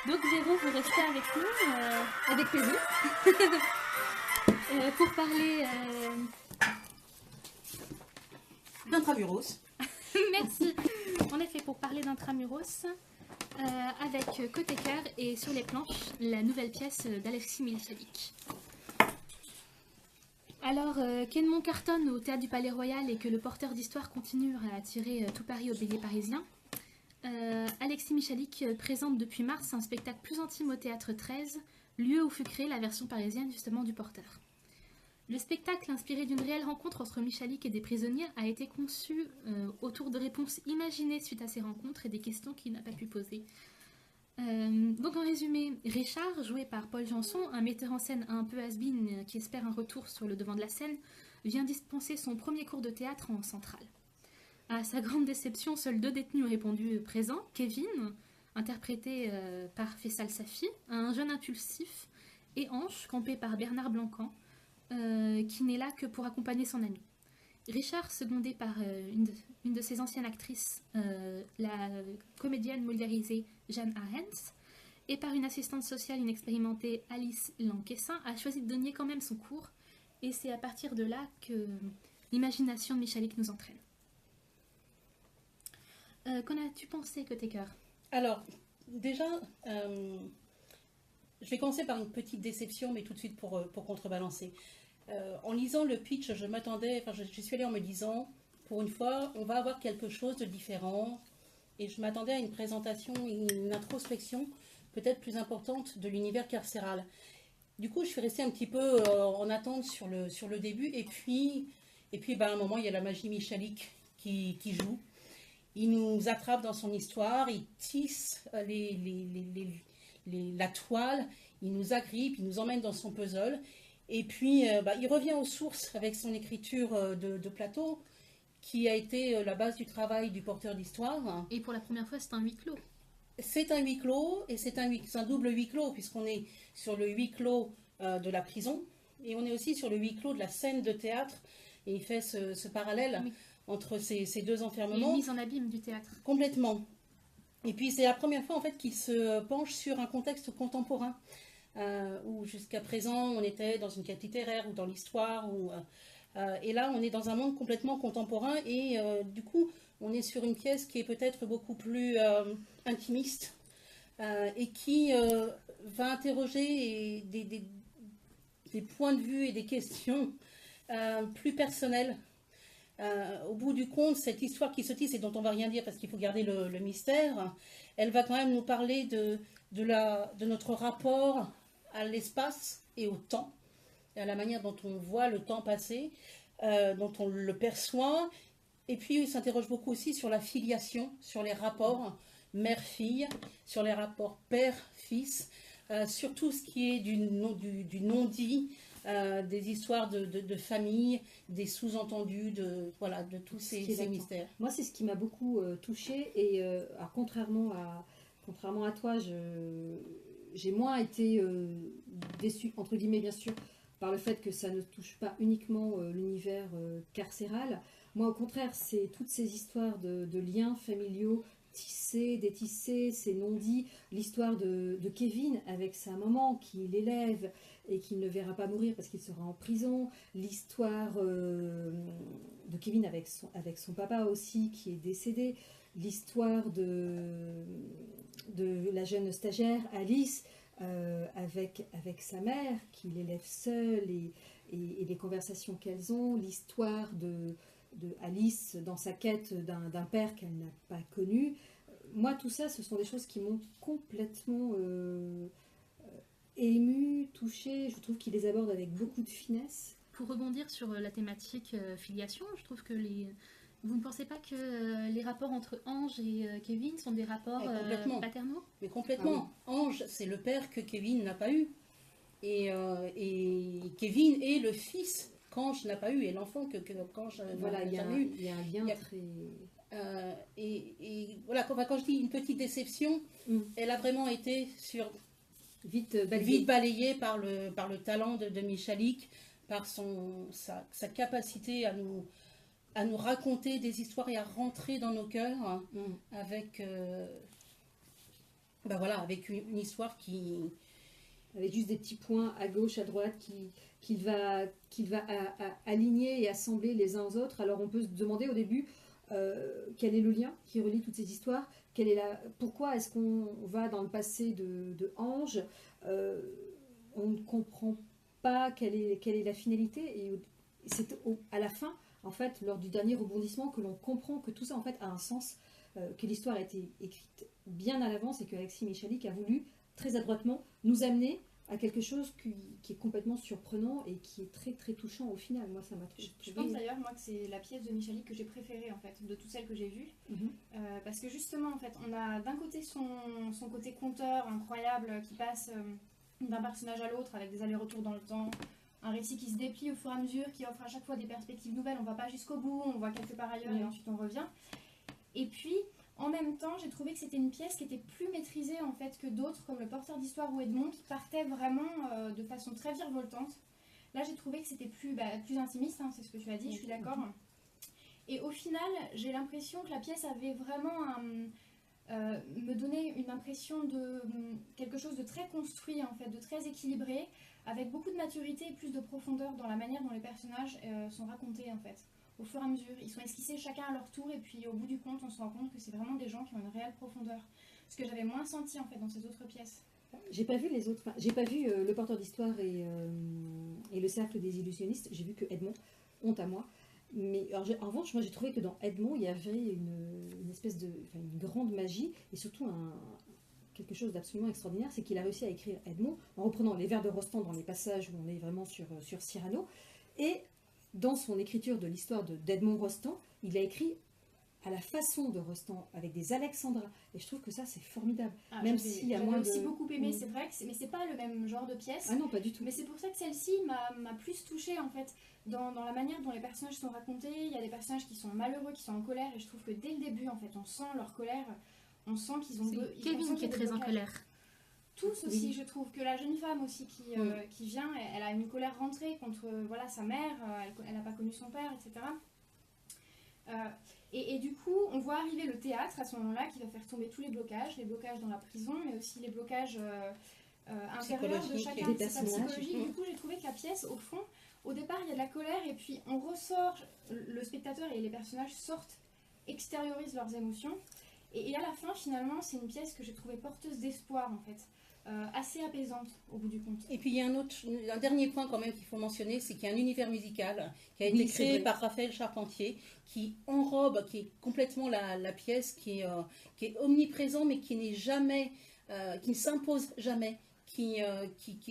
Donc Véro, vous restez avec nous Avec plaisir. pour parler... D'intramuros. Merci. En effet, pour parler d'Intramuros, avec Côté Cœur et Sur les planches, la nouvelle pièce d'Alexis Michalik. Alors qu'Edmond cartonne au Théâtre du Palais Royal et que le porteur d'histoire continue à attirer tout Paris au bélier parisien, Alexis Michalik présente depuis mars un spectacle plus intime au Théâtre 13, lieu où fut créée la version parisienne justement du porteur. Le spectacle, inspiré d'une réelle rencontre entre Michalik et des prisonniers, a été conçu autour de réponses imaginées suite à ces rencontres et des questions qu'il n'a pas pu poser. Donc en résumé, Richard, joué par Paul Janson, un metteur en scène un peu has-been qui espère un retour sur le devant de la scène, vient dispenser son premier cours de théâtre en centrale. À sa grande déception, seuls 2 détenus ont répondu présents. Kevin, interprété par Faisal Safi, un jeune impulsif, et Ange, campé par Bernard Blancan, qui n'est là que pour accompagner son ami. Richard, secondé par une de ses anciennes actrices, la comédienne moliérisée Jeanne Arends, et par une assistante sociale inexpérimentée Alice Lanquessin, a choisi de donner quand même son cours, et c'est à partir de là que l'imagination de Michalik nous entraîne. Qu'en as-tu pensé, Côté Cœur? Alors, déjà, je vais commencer par une petite déception, mais tout de suite pour contrebalancer. En lisant le pitch, je suis allée en me disant, pour une fois, on va avoir quelque chose de différent. Et je m'attendais à une présentation, une introspection peut-être plus importante de l'univers carcéral. Du coup, je suis restée un petit peu en attente sur le début. Et puis à un moment, il y a la magie Michalik qui joue. Il nous attrape dans son histoire, il tisse la toile, il nous agrippe, il nous emmène dans son puzzle. Et puis, il revient aux sources avec son écriture de plateau, qui a été la base du travail du porteur d'histoire. Et pour la première fois, c'est un huis clos. C'est un huis clos, et c'est un double huis clos, puisqu'on est sur le huis clos de la prison, et on est aussi sur le huis clos de la scène de théâtre. Et il fait ce parallèle entre ces 2 enfermements. Une mise en abîme du théâtre. Complètement. Et puis c'est la première fois en fait qu'il se penche sur un contexte contemporain, où jusqu'à présent on était dans une quête littéraire ou dans l'histoire, et là on est dans un monde complètement contemporain, et du coup on est sur une pièce qui est peut-être beaucoup plus intimiste, et qui va interroger des points de vue et des questions plus personnelles. Au bout du compte, cette histoire qui se tisse et dont on ne va rien dire parce qu'il faut garder le mystère, elle va quand même nous parler de notre rapport à l'espace et au temps, et à la manière dont on voit le temps passer, dont on le perçoit. Et puis il s'interroge beaucoup aussi sur la filiation, sur les rapports mère-fille, sur les rapports père-fils, sur tout ce qui est du non-dit, des histoires de famille, des sous-entendus, de tous ces mystères. Moi, c'est ce qui m'a beaucoup touchée. Et alors, contrairement à toi, j'ai moins été déçue, entre guillemets, bien sûr, par le fait que ça ne touche pas uniquement l'univers carcéral. Moi, au contraire, c'est toutes ces histoires de liens familiaux tissés, détissés, ces non-dits, l'histoire de Kevin avec sa maman qui l'élève et qui ne le verra pas mourir parce qu'il sera en prison, l'histoire de Kevin avec son papa aussi qui est décédé, l'histoire de la jeune stagiaire Alice avec sa mère qui l'élève seule, et les conversations qu'elles ont, l'histoire de Alice dans sa quête d'un père qu'elle n'a pas connu. Moi, tout ça, ce sont des choses qui m'ont complètement émue, touchée. Je trouve qu'il les aborde avec beaucoup de finesse. Pour rebondir sur la thématique filiation, je trouve que vous ne pensez pas que les rapports entre Ange et Kevin sont des rapports paternaux? Mais complètement. Ah oui. Ange, c'est le père que Kevin n'a pas eu. Et Kevin est le fils qu'Ange n'a pas eu, et l'enfant qu'Ange n'a jamais eu. Il y a un lien très... et voilà, quand je dis une petite déception, elle a vraiment été vite balayée par le talent de Michalik, par sa capacité à nous raconter des histoires et à rentrer dans nos cœurs avec Ben voilà, avec une histoire qui... Avec juste des petits points à gauche, à droite, qu'il va aligner et assembler les uns aux autres. Alors on peut se demander au début quel est le lien qui relie toutes ces histoires, pourquoi est-ce qu'on va dans le passé de Ange, on ne comprend pas quelle est la finalité, et c'est à la fin, en fait, lors du dernier rebondissement, que l'on comprend que tout ça en fait a un sens, que l'histoire a été écrite bien à l'avance et que Alexis Michalik a voulu très adroitement nous amener à quelque chose qui est complètement surprenant et qui est très très touchant au final. Moi, ça m'a trouvé... Je pense d'ailleurs, moi, que c'est la pièce de Michalik que j'ai préférée, en fait, de toutes celles que j'ai vues. Parce que justement, en fait, on a d'un côté son côté conteur incroyable qui passe d'un personnage à l'autre avec des allers-retours dans le temps, un récit qui se déplie au fur et à mesure, qui offre à chaque fois des perspectives nouvelles. On ne va pas jusqu'au bout, on voit quelque part ailleurs et ensuite on revient. Et puis, en même temps, j'ai trouvé que c'était une pièce qui était plus maîtrisée en fait que d'autres, comme Le Porteur d'Histoire ou Edmond, qui partait vraiment de façon très virevoltante. Là, j'ai trouvé que c'était plus intimiste, hein, c'est ce que tu as dit, je suis d'accord. Et au final, j'ai l'impression que la pièce avait vraiment me donnait une impression de quelque chose de très construit, en fait, de très équilibré, avec beaucoup de maturité et plus de profondeur dans la manière dont les personnages sont racontés, en fait. Au fur et à mesure, ils sont esquissés chacun à leur tour, et puis au bout du compte, on se rend compte que c'est vraiment des gens qui ont une réelle profondeur. Ce que j'avais moins senti en fait dans ces autres pièces. J'ai pas vu les autres, j'ai pas vu Le Porteur d'Histoire et Le Cercle des Illusionnistes, j'ai vu que Edmond, honte à moi. Mais alors, en revanche, moi j'ai trouvé que dans Edmond, il y avait une espèce une grande magie, et surtout quelque chose d'absolument extraordinaire, c'est qu'il a réussi à écrire Edmond en reprenant les vers de Rostand dans les passages où on est vraiment sur Cyrano, et dans son écriture de l'histoire d'Edmond Rostand, il a écrit à la façon de Rostand, avec des alexandrins. Et je trouve que ça, c'est formidable. Même s'il y a moins aussi beaucoup aimé, c'est vrai, mais c'est pas le même genre de pièce. Ah non, pas du tout. Mais c'est pour ça que celle-ci m'a plus touchée, en fait, dans la manière dont les personnages sont racontés. Il y a des personnages qui sont malheureux, qui sont en colère, et je trouve que dès le début, en fait, on sent leur colère, on sent qu'ils ont... C'est Kevin qui est très en colère. Tous aussi, je trouve que la jeune femme aussi qui vient, elle a une colère rentrée contre sa mère, elle n'a pas connu son père, etc. Et du coup, on voit arriver le théâtre à ce moment-là qui va faire tomber tous les blocages dans la prison, mais aussi les blocages intérieurs de chacun, de sa psychologie. Du coup, j'ai trouvé que la pièce, au fond, au départ, il y a de la colère, et puis on ressort, le spectateur et les personnages sortent, extériorisent leurs émotions, et à la fin, finalement, c'est une pièce que j'ai trouvée porteuse d'espoir, en fait. Assez apaisante au bout du compte. Et puis il y a un dernier point quand même qu'il faut mentionner, c'est qu'il y a un univers musical qui a été créé par Raphaël Charpentier, qui enrobe, qui est complètement la pièce, qui est omniprésent, mais qui n'est jamais, qui ne s'impose jamais, qui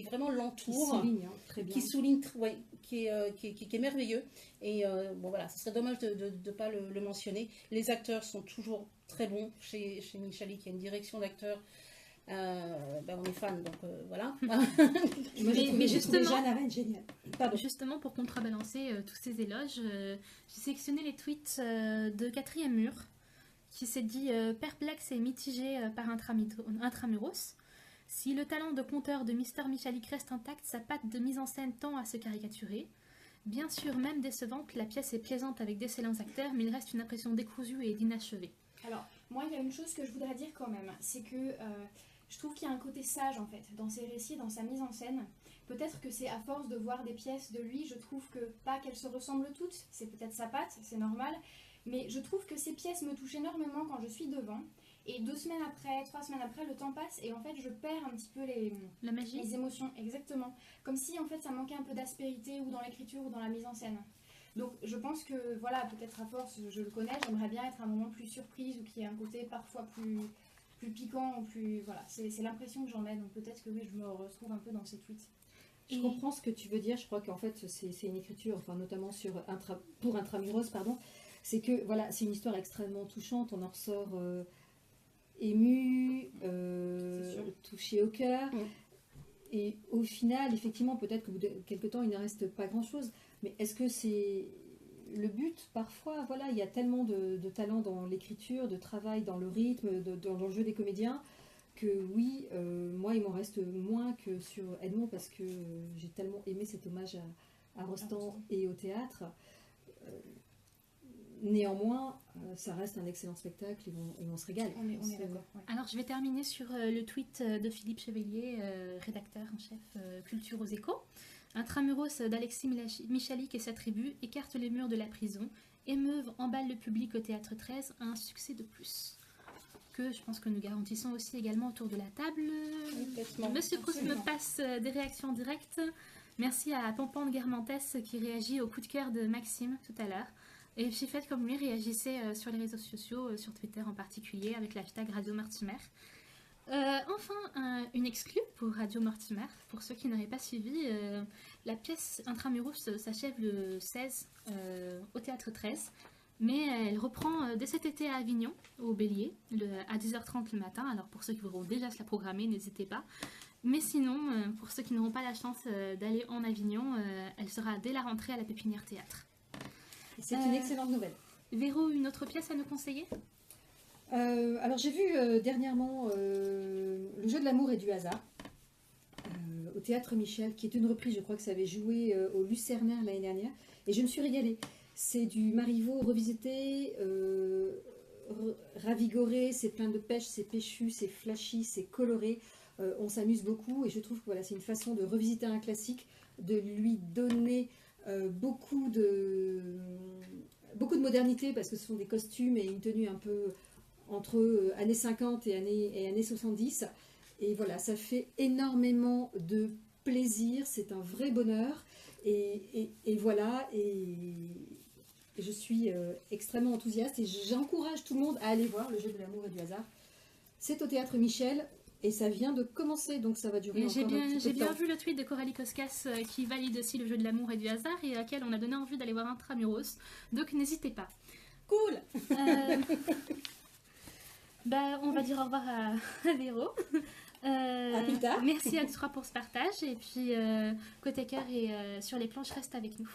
vraiment l'entoure, qui souligne, qui est merveilleux. Et bon voilà, ce serait dommage de ne pas le mentionner. Les acteurs sont toujours très bons chez Michalik, il y a une direction d'acteurs. On est fan, donc voilà. mais justement, pour contrebalancer tous ces éloges, j'ai sélectionné les tweets de Quatrième Mur, qui s'est dit perplexe et mitigé par Intramuros. Si le talent de conteur de Mister Michalik reste intact, sa patte de mise en scène tend à se caricaturer. Bien sûr, même décevante, la pièce est plaisante avec d'excellents acteurs, mais il reste une impression décousue et d'inachevé. Alors, moi, il y a une chose que je voudrais dire quand même, c'est que je trouve qu'il y a un côté sage en fait dans ses récits, dans sa mise en scène. Peut-être que c'est à force de voir des pièces de lui, je trouve que pas qu'elles se ressemblent toutes, c'est peut-être sa patte, c'est normal, mais je trouve que ces pièces me touchent énormément quand je suis devant. Et 2 semaines après, 3 semaines après, le temps passe et en fait je perds un petit peu la magie, les émotions, exactement. Comme si en fait ça manquait un peu d'aspérité ou dans l'écriture ou dans la mise en scène. Donc je pense que voilà, peut-être à force, je le connais, j'aimerais bien être à un moment plus surprise ou qu'il y ait un côté parfois plus piquant ou plus... Voilà, c'est l'impression que j'en ai, donc peut-être que oui, je me retrouve un peu dans ces tweets. Je comprends ce que tu veux dire, je crois qu'en fait c'est une écriture, enfin notamment pour Intramuros, pardon, c'est que voilà, c'est une histoire extrêmement touchante, on en ressort ému, touché au cœur, et au final, effectivement, peut-être qu'au bout de quelques temps il ne reste pas grand-chose, mais est-ce que c'est... Le but, parfois, voilà, il y a tellement de talent dans l'écriture, de travail dans le rythme, dans le jeu des comédiens, que oui, moi, il m'en reste moins que sur Edmond, parce que j'ai tellement aimé cet hommage à Rostand et au théâtre. néanmoins, ça reste un excellent spectacle et on se régale. On est d'accord. Ouais. Alors, je vais terminer sur le tweet de Philippe Chevelier, rédacteur en chef Culture aux Échos. Intramuros d'Alexis Michalik et sa tribu écarte les murs de la prison. Émeuve emballe le public au Théâtre 13, un succès de plus. Que je pense que nous garantissons aussi également autour de la table. Complètement. Monsieur Proust me Absolument. passe des réactions directes. Merci à Pampan de Guermantes qui réagit au coup de cœur de Maxime tout à l'heure. Et puis faites comme lui, réagissez sur les réseaux sociaux, sur Twitter en particulier, avec l'hashtag Radio Mortimer. Enfin, une exclue pour Radio Mortimer. Pour ceux qui n'auraient pas suivi, la pièce Intramuros s'achève le 16 au Théâtre 13. Mais elle reprend dès cet été à Avignon, au Bélier, à 10h30 le matin. Alors pour ceux qui voudront déjà se la programmer, n'hésitez pas. Mais sinon, pour ceux qui n'auront pas la chance d'aller en Avignon, elle sera dès la rentrée à la Pépinière Théâtre. Et c'est une excellente nouvelle. Véro, une autre pièce à nous conseiller? Alors j'ai vu dernièrement Le jeu de l'amour et du hasard au Théâtre Michel, qui est une reprise, je crois que ça avait joué au Lucernaire l'année dernière, et je me suis régalée. C'est du Marivaux revisité, ravigoré, c'est plein de pêche, c'est péchu, c'est flashy, c'est coloré, on s'amuse beaucoup et je trouve que voilà, c'est une façon de revisiter un classique, de lui donner beaucoup de modernité parce que ce sont des costumes et une tenue un peu entre années 50 et années 70 et voilà, ça fait énormément de plaisir, c'est un vrai bonheur et voilà et je suis extrêmement enthousiaste et j'encourage tout le monde à aller voir Le jeu de l'amour et du hasard. C'est au Théâtre Michel et ça vient de commencer, donc ça va durer encore J'ai un petit j'ai peu de bien temps. vu le tweet de Coralie Koskas qui valide aussi Le jeu de l'amour et du hasard et à laquelle on a donné envie d'aller voir Intramuros. Donc n'hésitez pas. Cool. On va dire au revoir à Véro. À plus tard. Merci à tous trois pour ce partage et puis côté cœur et sur les planches, reste avec nous.